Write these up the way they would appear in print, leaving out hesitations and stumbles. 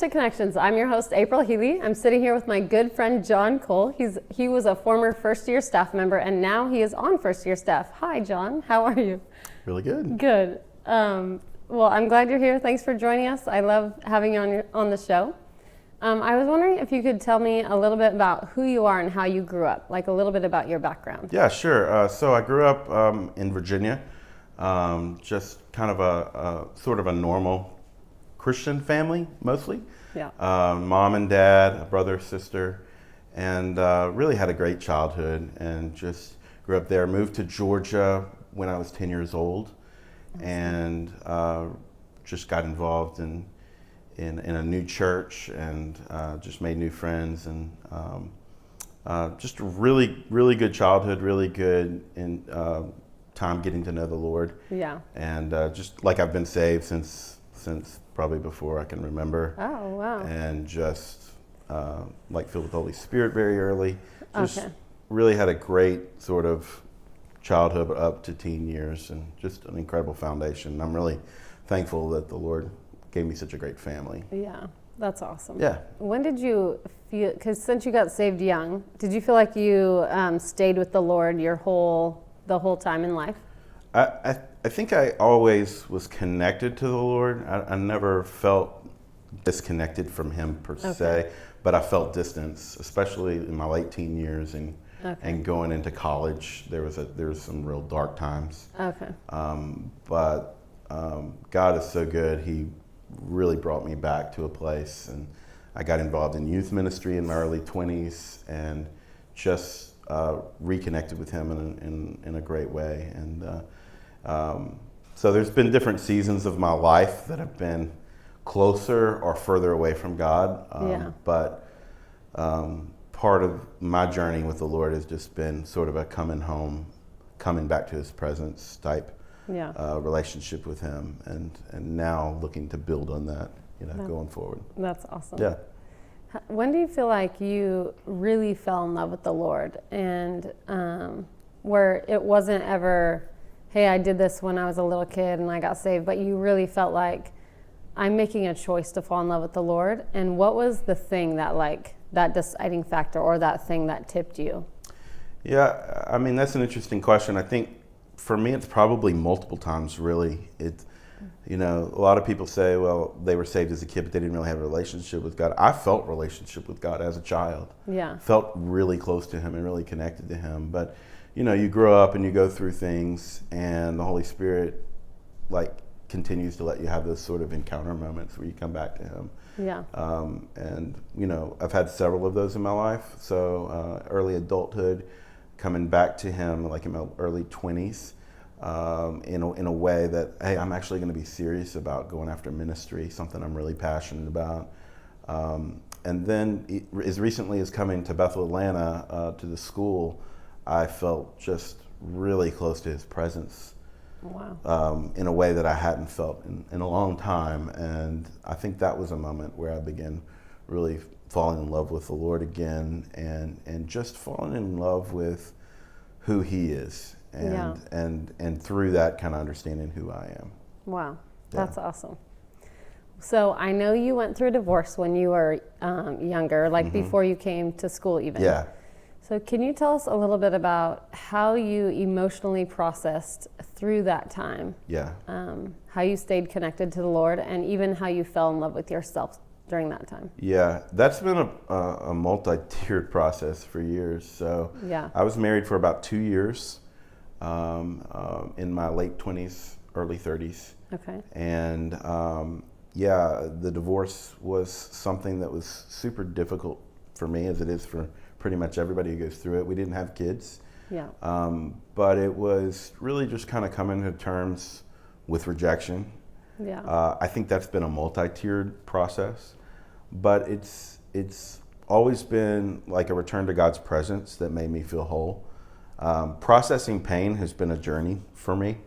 to Connections. I'm your host, April Healy. I'm sitting here with my good friend, Jon Cole. He was a former first-year staff member, and now he is on first-year staff. Hi, Jon. How are you? Really good. Good. Well, I'm glad you're here. Thanks for joining us. I love having you on the show. I was wondering if you could tell me a little bit about who you are and how you grew up, like a little bit about your background. Yeah, sure. So I grew up in Virginia, just kind of a sort of a normal Christian family, mostly. Yeah. Mom and dad, a brother, sister, and really had a great childhood and just grew up there. Moved to Georgia when I was 10 years old, and just got involved in a new church and just made new friends, and just a really good childhood, really good in time getting to know the Lord. Yeah. And just like I've been saved since probably before I can remember. Oh, wow. And just like filled with the Holy Spirit very early. Just Okay. really had a great sort of childhood up to teen years, and just an incredible foundation. I'm really thankful that the Lord gave me such a great family. Yeah, that's awesome. Yeah. When did you feel, because since you got saved young, did you feel like you stayed with the Lord the whole time in life? I think I always was connected to the Lord. I never felt disconnected from Him per se, but I felt distance, especially in my late teen years and going into college. There was some real dark times. Okay. But God is so good. He really brought me back to a place, and I got involved in youth ministry in my early 20s and just reconnected with Him in a great way. And so there's been different seasons of my life that have been closer or further away from God. But part of my journey with the Lord has just been sort of a coming home, coming back to His presence type relationship with Him, and now looking to build on that, going forward. That's awesome. Yeah. When do you feel like you really fell in love with the Lord, and where it wasn't ever, hey, I did this when I was a little kid and I got saved, but you really felt like, I'm making a choice to fall in love with the Lord? And what was the thing that deciding factor, or that thing that tipped you? Yeah, I mean, that's an interesting question. I think for me, it's probably multiple times, really. A lot of people say, well, they were saved as a kid, but they didn't really have a relationship with God. I felt relationship with God as a child. Yeah. Felt really close to Him and really connected to Him. But, you grow up and you go through things, and the Holy Spirit, continues to let you have those sort of encounter moments where you come back to Him. Yeah. And, I've had several of those in my life. So early adulthood, coming back to Him in my early 20s, in a way that, hey, I'm actually going to be serious about going after ministry, something I'm really passionate about. And then as recently as coming to Bethel, Atlanta, to the school, I felt just really close to His presence. Wow. In a way that I hadn't felt in a long time. And I think that was a moment where I began really falling in love with the Lord again, and just falling in love with who He is, and through that kind of understanding who I am. Wow, that's awesome. So I know you went through a divorce when you were younger, before you came to school even. Yeah. So can you tell us a little bit about how you emotionally processed through that time? Yeah. How you stayed connected to the Lord, and even how you fell in love with yourself during that time? Yeah, that's been a multi-tiered process for years. So I was married for about 2 years, in my late 20s, early 30s. Okay. And the divorce was something that was super difficult for me, as it is for pretty much everybody who goes through it. We didn't have kids. Yeah. But it was really just kind of coming to terms with rejection. Yeah. I think that's been a multi-tiered process, but it's always been like a return to God's presence that made me feel whole. Processing pain has been a journey for me.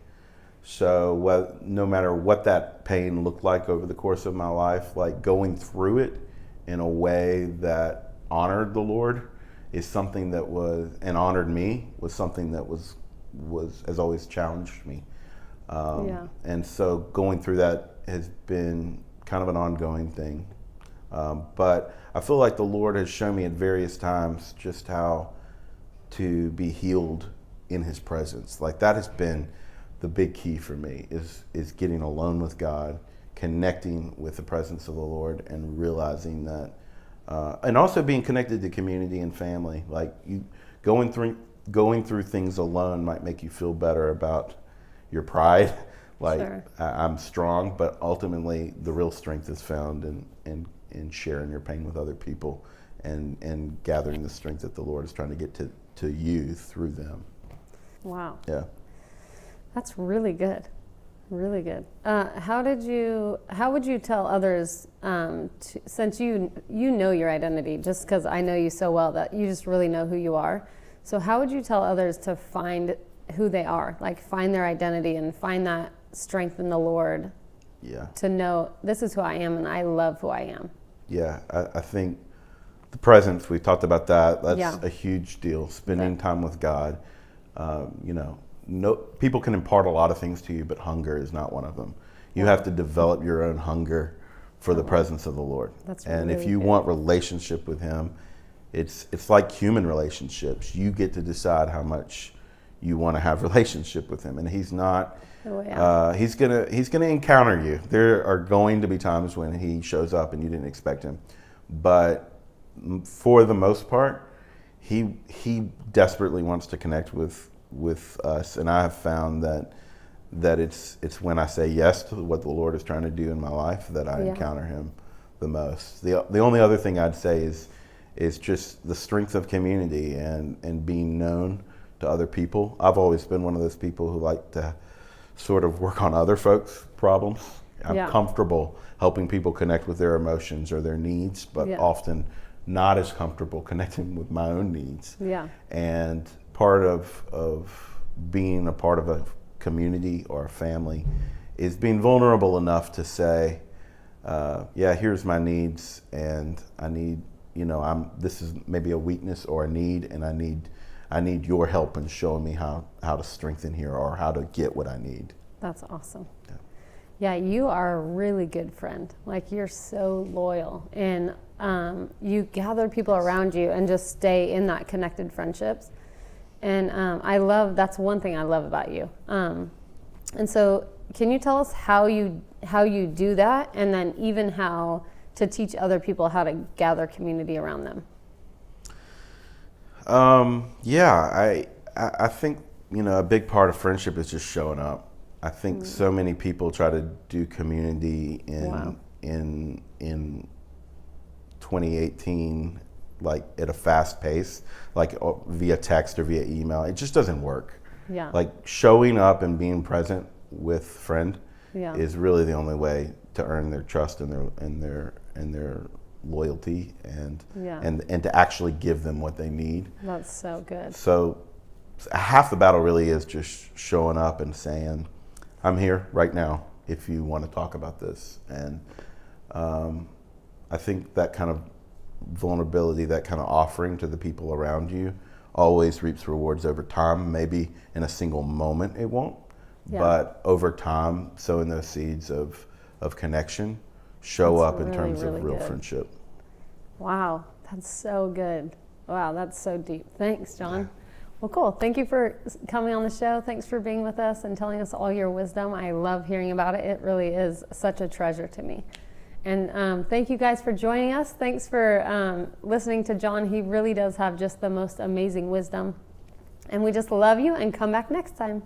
So no matter what that pain looked like over the course of my life, going through it in a way that honored the Lord is something that honored me, was something that has always challenged me. And so going through that has been kind of an ongoing thing. But I feel like the Lord has shown me at various times just how to be healed in His presence. Like that has been the big key for me is getting alone with God, connecting with the presence of the Lord, and realizing that, and also being connected to community and family. Like you going through things alone might make you feel better about your pride. Like Sure. I'm strong, but ultimately the real strength is found in sharing your pain with other people and gathering the strength that the Lord is trying to get to you through them. Wow. Yeah. That's really good. Really good. How would you tell others, since you know your identity, just because I know you so well that you just really know who you are. So how would you tell others to find who they are, like find their identity and find that strength in the Lord? Yeah. To know this is who I am and I love who I am. Yeah. I think the presence, we talked about that. That's Yeah. a huge deal. Spending time with God. No, people can impart a lot of things to you, but hunger is not one of them. You have to develop your own hunger for the presence of the Lord. That's and really if you good. want relationship with Him, it's like human relationships. You get to decide how much you want to have relationship with Him, and He's not. Oh, yeah. He's gonna encounter you. There are going to be times when He shows up and you didn't expect Him, but for the most part, He desperately wants to connect with us, and I have found that it's when I say yes to what the Lord is trying to do in my life that I encounter Him the most. The only other thing I'd say is just the strength of community and being known to other people. I've always been one of those people who like to sort of work on other folks' problems. I'm comfortable helping people connect with their emotions or their needs, but often not as comfortable connecting with my own needs. Yeah. And part of being a part of a community or a family is being vulnerable enough to say, here's my needs, and I need, this is maybe a weakness or a need, and I need your help in showing me how to strengthen here or how to get what I need. That's awesome. Yeah, you are a really good friend. Like, you're so loyal, and you gather people around you and just stay in that connected friendships. And that's one thing I love about you. And so can you tell us how you do that, and then even how to teach other people how to gather community around them? I think, a big part of friendship is just showing up. I think so many people try to do community in 2018, like at a fast pace, like via text or via email. It just doesn't work. Yeah. Like showing up and being present with friend is really the only way to earn their trust and their loyalty and to actually give them what they need. That's so good. So half the battle really is just showing up and saying, I'm here right now if you want to talk about this. And I think that kind of vulnerability, that kind of offering to the people around you always reaps rewards over time. Maybe in a single moment it won't, but over time, sowing those seeds of connection show up in terms of real friendship. Wow, that's so good. Wow, that's so deep. Thanks, Jon. Yeah. Well, cool. Thank you for coming on the show. Thanks for being with us and telling us all your wisdom. I love hearing about it. It really is such a treasure to me. And thank you guys for joining us. Thanks for listening to Jon. He really does have just the most amazing wisdom. And we just love you, and come back next time.